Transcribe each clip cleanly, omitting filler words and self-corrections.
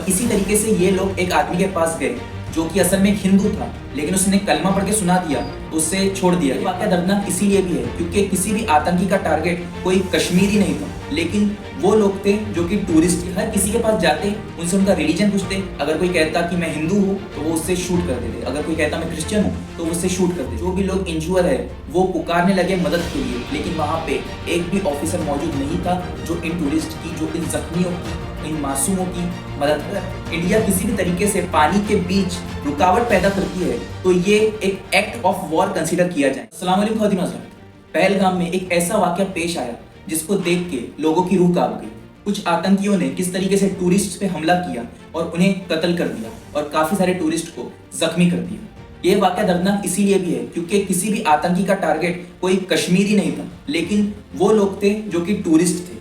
इसी तरीके से ये लोग एक आदमी के पास गए जो कि असल में एक हिंदू था, लेकिन उसने कलमा पढ़ के सुना दिया तो उससे छोड़ दिया। ये वाकया दर्दनाक इसीलिए भी है क्योंकि किसी भी आतंकी का टारगेट कोई कश्मीरी नहीं था, लेकिन वो लोग थे जो कि टूरिस्ट थे। हर किसी के पास जाते, उनसे उनका रिलीजन पूछते। अगर कोई कहता कि मैं हिंदू हूँ तो वो उससे शूट कर देते। अगर कोई कहता मैं क्रिश्चियन हूँ तो वो उससे शूट कर देते। जो भी लोग इंजूर है वो पुकारने लगे मदद के लिए, लेकिन वहाँ पे एक भी ऑफिसर मौजूद नहीं था जो इन टूरिस्ट की, जो इन जख्मियों की, इन मासूमों की मदद कर। इंडिया किसी भी तरीके से पानी के बीच रुकावट पैदा करती है तो ये एक एक्ट ऑफ वॉर कंसीडर किया जाए। अस्सलाम वालेकुम खातिन हज़रात। पहलगाम में एक ऐसा वाकया पेश आया जिसको देख के लोगों की रूह कांप गई। कुछ आतंकियों ने किस तरीके से टूरिस्ट पे हमला किया और उन्हें कत्ल कर दिया और काफी सारे टूरिस्ट को जख्मी कर दिया। ये वाकया दर्दनाक इसीलिए भी है क्योंकि किसी भी आतंकी का टारगेट कोई कश्मीरी नहीं था, लेकिन वो लोग थे जो कि टूरिस्ट थे।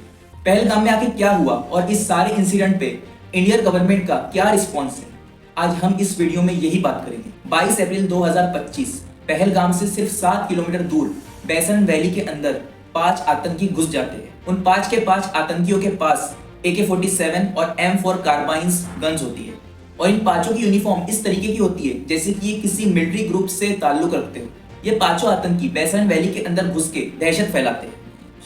पहलगाम में आके क्या हुआ और इस सारे इंसिडेंट पे इंडियन गवर्नमेंट का क्या रिस्पॉन्स है, आज हम इस वीडियो में यही बात करेंगे। 22 अप्रैल 2025 पहलगाम से सिर्फ 7 किलोमीटर दूर बैसन वैली के अंदर 5 आतंकी घुस जाते हैं। उन 5 के 5 आतंकियों के पास AK-47 और M4 कार्बाइन्स गन्स होती है और इन पांचों की यूनिफॉर्म इस तरीके की होती है जैसे कि ये किसी मिलिट्री ग्रुप से ताल्लुक रखते हो। ये पांचों आतंकी बैसन वैली के अंदर घुस के दहशत फैलाते हैं।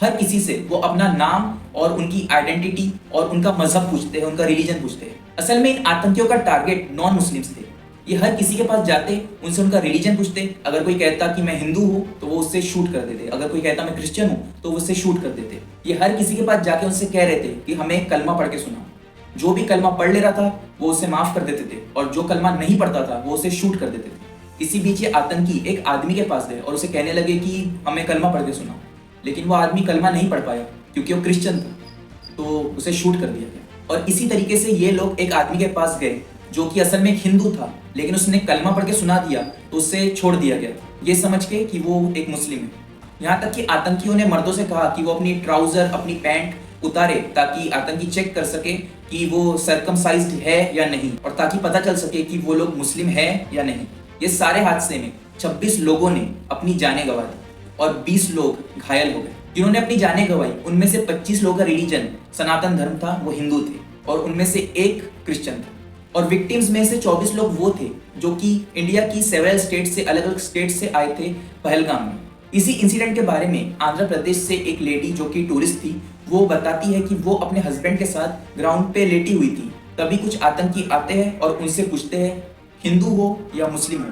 हर किसी से वो अपना नाम और उनकी आइडेंटिटी और उनका मजहब पूछते हैं, उनका रिलीजन पूछते हैं। असल में इन आतंकियों का टारगेट नॉन मुस्लिम्स थे। ये हर किसी के पास जाते, उनसे उनका रिलीजन पूछते। अगर कोई कहता कि मैं हिंदू हूँ तो वो उससे शूट कर देते। अगर कोई कहता मैं क्रिश्चियन हूँ तो वो उससे शूट कर देते। ये हर किसी के पास जाके उनसे कह रहे थे कि हमें कलमा पढ़ के सुनाओ। जो भी कलमा पढ़ ले रहा था वो उसे माफ कर देते थे और जो कलमा नहीं पढ़ता था वो उसे शूट कर देते थे। इसी बीच ये आतंकी एक आदमी के पास गए और उसे कहने लगे कि हमें कलमा पढ़ के सुनाओ, लेकिन वो आदमी कलमा नहीं पढ़ पाया क्योंकि वो क्रिश्चियन था, तो उसे शूट कर दिया गया। और इसी तरीके से ये लोग एक आदमी के पास गए जो कि असल में एक हिंदू था, लेकिन उसने कलमा पढ़ के सुना दिया तो उससे छोड़ दिया गया, ये समझ के कि वो एक मुस्लिम है। यहाँ तक कि आतंकियों ने मर्दों से कहा कि वो अपनी ट्राउजर, अपनी पैंट उतारे ताकि आतंकी चेक कर सके कि वो सर्कमसाइज्ड है या नहीं और ताकि पता चल सके कि वो लोग मुस्लिम है या नहीं। ये सारे हादसे में 26 लोगों ने अपनी जानें गंवा दी और 20 लोग घायल हो गए। जिन्होंने अपनी जानें गंवाई उनमें से 25 लोगों का रिलीजन सनातन धर्म था, वो हिंदू थे, और उनमें से एक क्रिश्चियन था। और विक्टिम्स में से 24 लोग वो थे जो कि इंडिया की सेवरल स्टेट से, अलग अलग स्टेट से आए थे पहलगाम में। इसी इंसिडेंट के बारे में आंध्र प्रदेश से एक लेडी जो कि टूरिस्ट थी, वो बताती है कि वो अपने हस्बैंड के साथ ग्राउंड पे लेटी हुई थी। तभी कुछ आतंकी आते हैं और उनसे पूछते हैं हिंदू हो या मुस्लिम हो।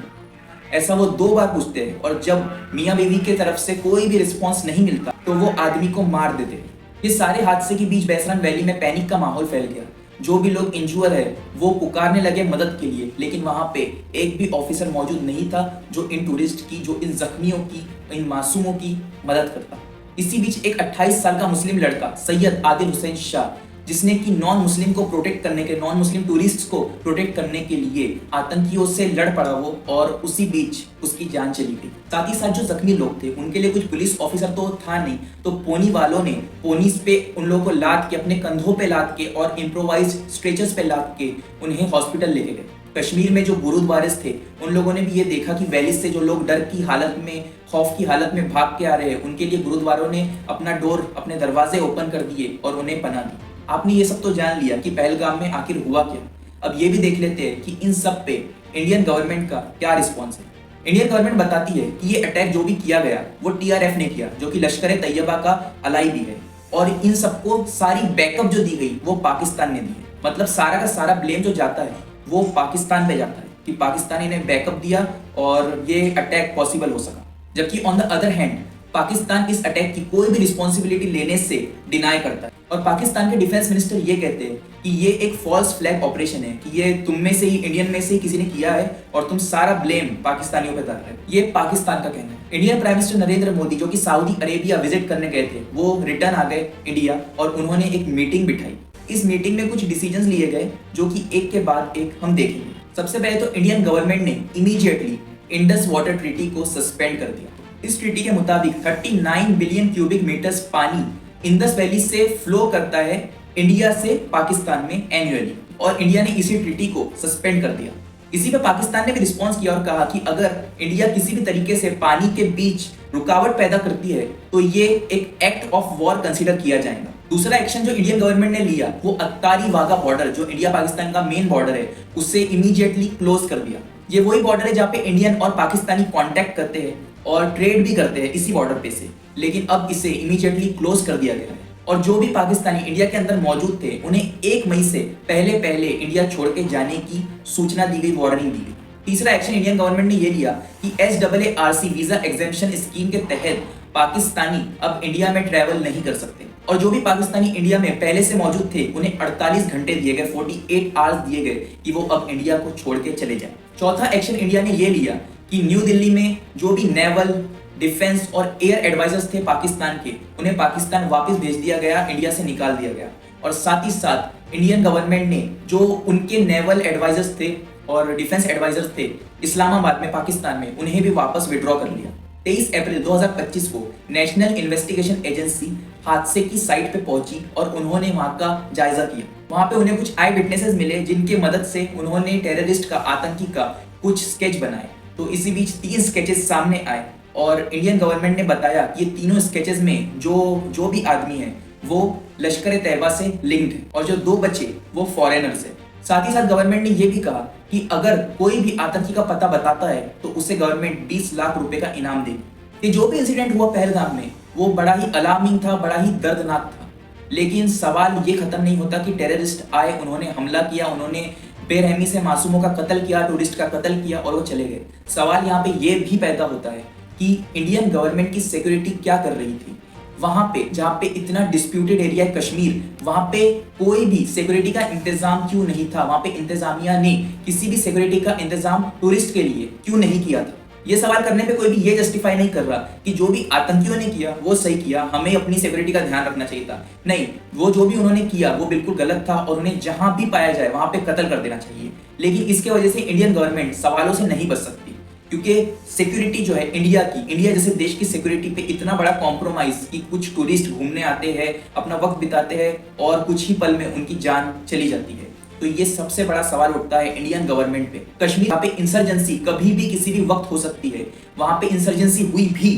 ऐसा वो 2 बार पूछते हैं और जब मियाँ बीवी के तरफ से कोई भी रिस्पॉन्स नहीं मिलता तो वो आदमी को मार देते हैं। ये सारे हादसे के बीच बैसन वैली में पैनिक का माहौल फैल गया। जो भी लोग इंजूर है वो पुकारने लगे मदद के लिए, लेकिन वहां पे एक भी ऑफिसर मौजूद नहीं था जो इन टूरिस्ट की, जो इन जख्मियों की, इन मासूमों की मदद करता। इसी बीच एक 28 साल का मुस्लिम लड़का सैयद आदिल हुसैन शाह, जिसने कि नॉन मुस्लिम को प्रोटेक्ट करने के, नॉन मुस्लिम टूरिस्ट्स को प्रोटेक्ट करने के लिए आतंकियों से लड़ पड़ा वो, और उसी बीच उसकी जान चली गई। साथ ही साथ जो जख्मी लोग थे उनके लिए कुछ पुलिस ऑफिसर तो था नहीं, तो पोनी वालों ने पोनीस पे उन लोगों को लाद के, अपने कंधों पे लाद के और इम्प्रोवाइज स्ट्रेचर्स पे लाद के उन्हें हॉस्पिटल लेके गए। कश्मीर में जो गुरुद्वारिस थे उन लोगों ने भी ये देखा कि वैली से जो लोग डर की हालत में, खौफ की हालत में भाग के आ रहे हैं, उनके लिए गुरुद्वारों ने अपना डोर, अपने दरवाजे ओपन कर दिए और उन्हें पनाह दी। आपने ये सब तो जान लिया कि पहलगाम में आखिर हुआ क्या। अब ये भी देख लेते हैं कि इन सब पे इंडियन गवर्नमेंट का क्या रिस्पॉन्स है। इंडियन गवर्नमेंट बताती है कि ये अटैक जो भी किया गया वो TRF ने किया, जो कि लश्कर तैयबा का अलाई भी है, और इन सबको सारी बैकअप जो दी गई वो पाकिस्तान ने दी है। मतलब सारा का सारा ब्लेम जो जाता है वो पाकिस्तान पे जाता है कि पाकिस्तानी ने बैकअप दिया और ये अटैक पॉसिबल हो सका। जबकि on the other hand Pakistan इस अटैक की कोई भी रिस्पॉन्सिबिलिटी लेने से डिनाई करता है, और पाकिस्तान के डिफेंस मिनिस्टर ये कहते हैं कि ये एक फॉल्स फ्लैग ऑपरेशन है, कि ये तुम में से ही, इंडियन में से ही किसी ने किया है और तुम सारा ब्लेम पाकिस्तानियों पे डाल रहे हो। ये पाकिस्तान का कहना है। Indian prime minister Narendra Modi जो कि सऊदी अरेबिया विजिट करने गए थे, वो रिटर्न आ गए इंडिया और उन्होंने एक मीटिंग बिठाई। इस मीटिंग में कुछ डिसीजंस लिए गए जो कि एक के बाद एक हम देखेंगे। सबसे पहले तो इंडियन गवर्नमेंट ने इमीडिएटली इंडस वाटर ट्रीटी को सस्पेंड कर दिया। इस ट्रीटी के मुताबिक 39 बिलियन क्यूबिक मीटर्स पानी इंडस वैली से फ्लो करता है इंडिया से पाकिस्तान में एनुअली, और इंडिया ने इसी ट्रीटी को सस्पेंड कर दिया। इसी पे पाकिस्तान ने भी रिस्पॉन्स किया और कहा कि अगर इंडिया किसी भी तरीके से पानी के बीच रुकावट पैदा करती है तो ये एक एक्ट ऑफ वॉर कंसीडर किया जाएगा। दूसरा एक्शन जो इंडियन गवर्नमेंट ने लिया वो अत्तारी वाघा बॉर्डर, जो इंडिया पाकिस्तान का मेन बॉर्डर है, उसे इमीडिएटली क्लोज कर दिया। ये वही बॉर्डर है जहाँ पे इंडियन और पाकिस्तानी कांटेक्ट करते हैं और ट्रेड भी करते हैं इसी बॉर्डर पे से, लेकिन अब इसे इमीडिएटली क्लोज कर दिया गया है। और जो भी पाकिस्तानी इंडिया के अंदर मौजूद थे उन्हें 1 मई से पहले इंडिया छोड़ के जाने की सूचना दी गई, वार्निंग दी गई। तीसरा एक्शन इंडियन गवर्नमेंट ने ये लिया कि SAARC वीजा एग्जेम्पशन स्कीम के तहत पाकिस्तानी अब इंडिया में ट्रैवल नहीं कर सकते, और जो भी पाकिस्तानी इंडिया में पहले से मौजूद थे उन्हें 48 घंटे दिए गए, 48 आवर्स दिए गए कि वो अब इंडिया को छोड़ के चले जाए। चौथा एक्शन इंडिया ने ये लिया कि न्यू दिल्ली में जो भी नेवल, डिफेंस और एयर एडवाइजर्स थे पाकिस्तान के, उन्हें पाकिस्तान वापस भेज दिया गया, इंडिया से निकाल दिया गया। और साथ ही साथ इंडियन गवर्नमेंट ने जो उनके नेवल एडवाइजर्स थे और डिफेंस एडवाइजर्स थे इस्लामाबाद में, पाकिस्तान में, उन्हें भी वापस विड्रॉ कर लिया। 23 अप्रैल 2025 को नेशनल इन्वेस्टिगेशन एजेंसी हादसे की साइट पे पहुंची और उन्होंने वहां का जायजा किया। वहां पे उन्हें कुछ आई विटनेसेस मिले जिनके मदद से उन्होंने टेररिस्ट का, आतंकी का कुछ स्केच बनाए। तो इसी बीच 3 स्केचेस सामने आए और इंडियन गवर्नमेंट ने बताया कि ये तीनों स्केचेस में जो भी आदमी है वो लश्कर तैयबा से लिंक्ड है और जो 2 बचे वो फॉरेनर्स है। साथ ही साथ गवर्नमेंट ने ये भी कहा कि अगर कोई भी आतंकी का पता बताता है तो उसे गवर्नमेंट 20 लाख रुपए का इनाम देगी। ये जो भी इंसिडेंट हुआ पहलगाम में वो बड़ा ही अलार्मिंग था, बड़ा ही दर्दनाक था, लेकिन सवाल ये खत्म नहीं होता कि टेररिस्ट आए, उन्होंने हमला किया, उन्होंने बेरहमी से मासूमों का कत्ल किया, टूरिस्ट का कत्ल किया और वो चले गए। सवाल यहाँ पे ये भी पैदा होता है कि इंडियन गवर्नमेंट की सिक्योरिटी क्या कर रही थी वहां पे, जहाँ पे इतना डिस्प्यूटेड एरिया है कश्मीर, वहां पे कोई भी सिक्योरिटी का इंतजाम क्यों नहीं था? वहां पे इंतजामिया ने किसी भी सिक्योरिटी का इंतजाम टूरिस्ट के लिए क्यों नहीं किया था? ये सवाल करने पे कोई भी ये जस्टिफाई नहीं कर रहा कि जो भी आतंकियों ने किया वो सही किया, हमें अपनी सिक्योरिटी का ध्यान रखना चाहिए था। नहीं, वो जो भी उन्होंने किया वो बिल्कुल गलत था और उन्हें जहां भी पाया जाए वहां पे कत्ल कर देना चाहिए। लेकिन इसके वजह से इंडियन गवर्नमेंट सवालों से नहीं बच सकती, क्योंकि सिक्योरिटी जो है इंडिया जैसे देश की सिक्योरिटी पे इतना बड़ा कॉम्प्रोमाइज कि कुछ टूरिस्ट घूमने आते हैं, अपना वक्त बिताते हैं और कुछ ही पल में उनकी जान चली जाती है। तो ये सबसे बड़ा सवाल उठता है इंडियन गवर्नमेंट पे। कश्मीर वहाँ पे इंसर्जेंसी कभी भी किसी भी वक्त हो सकती है, वहां पे इंसर्जेंसी हुई भी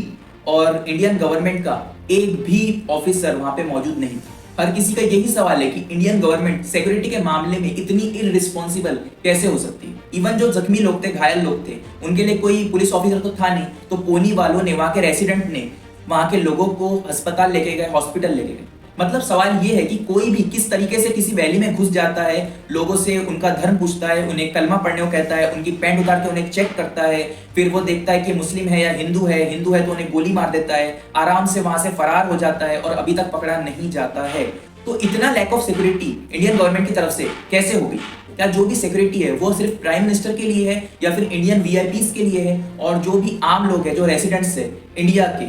और इंडियन गवर्नमेंट का एक भी ऑफिसर वहां पे मौजूद नहीं था। हर किसी का यही सवाल है कि इंडियन गवर्नमेंट सिक्योरिटी के मामले में इतनी इररिस्पॉन्सिबल कैसे हो सकती है। इवन जो जख्मी लोग थे, घायल लोग थे, उनके लिए कोई पुलिस ऑफिसर तो था नहीं, तो पोनी वालों ने, वहां के रेसिडेंट ने वहां के लोगों को अस्पताल लेके गए, हॉस्पिटल लेके गए। मतलब सवाल ये है कि कोई भी किस तरीके से किसी वैली में घुस जाता है, लोगों से उनका धर्म पूछता है, उन्हें कलमा पढ़ने को कहता है, उनकी पैंट उतार के उन्हें चेक करता है, फिर वो देखता है कि मुस्लिम है या हिंदू है तो उन्हें गोली मार देता है, आराम से वहां से फरार हो जाता है और अभी तक पकड़ा नहीं जाता है। तो इतना lack of security Indian government की तरफ से कैसे होगी? क्या जो भी सिक्योरिटी है वो सिर्फ प्राइम मिनिस्टर के लिए है या फिर इंडियन वीआईपीज के लिए है, और जो भी आम लोग हैं, जो रेसिडेंट्स है इंडिया के,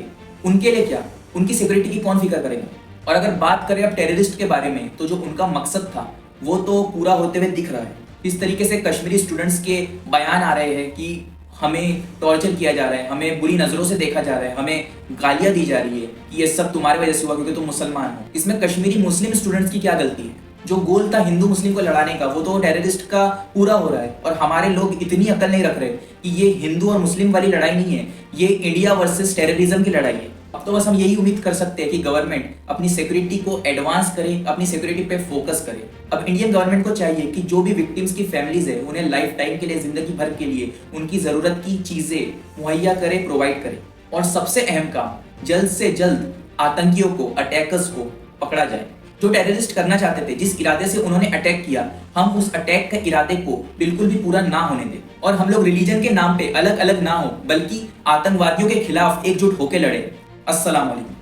उनके लिए क्या? उनकी सिक्योरिटी की कौन फिक्र करेगा? और अगर बात करें अब टेररिस्ट के बारे में, तो जो उनका मकसद था वो तो पूरा होते हुए दिख रहा है। इस तरीके से कश्मीरी स्टूडेंट्स के बयान आ रहे हैं कि हमें टॉर्चर किया जा रहा है, हमें बुरी नजरों से देखा जा रहा है, हमें गालियां दी जा रही है कि ये सब तुम्हारे वजह से हुआ क्योंकि तुम मुसलमान हो। इसमें कश्मीरी मुस्लिम स्टूडेंट्स की क्या गलती है? जो गोल था हिंदू मुस्लिम को लड़ाने का वो तो टेररिस्ट का पूरा हो रहा है, और हमारे लोग इतनी अकल नहीं रख रहे कि ये हिंदू और मुस्लिम वाली लड़ाई नहीं है, ये इंडिया वर्सेस टेररिज्म की लड़ाई है। अब तो बस हम यही उम्मीद कर सकते हैं कि गवर्नमेंट अपनी सिक्योरिटी को एडवांस करे, अपनी सिक्योरिटी पे फोकस करे। अब इंडियन गवर्नमेंट को चाहिए कि जो भी विक्टिम्स की फैमिलीज है उन्हें लाइफ टाइम के लिए, जिंदगी भर के लिए उनकी जरूरत की चीजें मुहैया करे, प्रोवाइड करे। और सबसे अहम काम, जल्द से जल्द आतंकियों को, अटैकर्स को पकड़ा जाए। जो टेररिस्ट करना चाहते थे, जिस इरादे से उन्होंने अटैक किया, हम उस अटैक के इरादे को बिल्कुल भी पूरा ना होने दें और हम लोग रिलीजन के नाम पे अलग अलग ना हो, बल्कि आतंकवादियों के खिलाफ एकजुट होकर लड़े। अस्सलाम वालेकुम।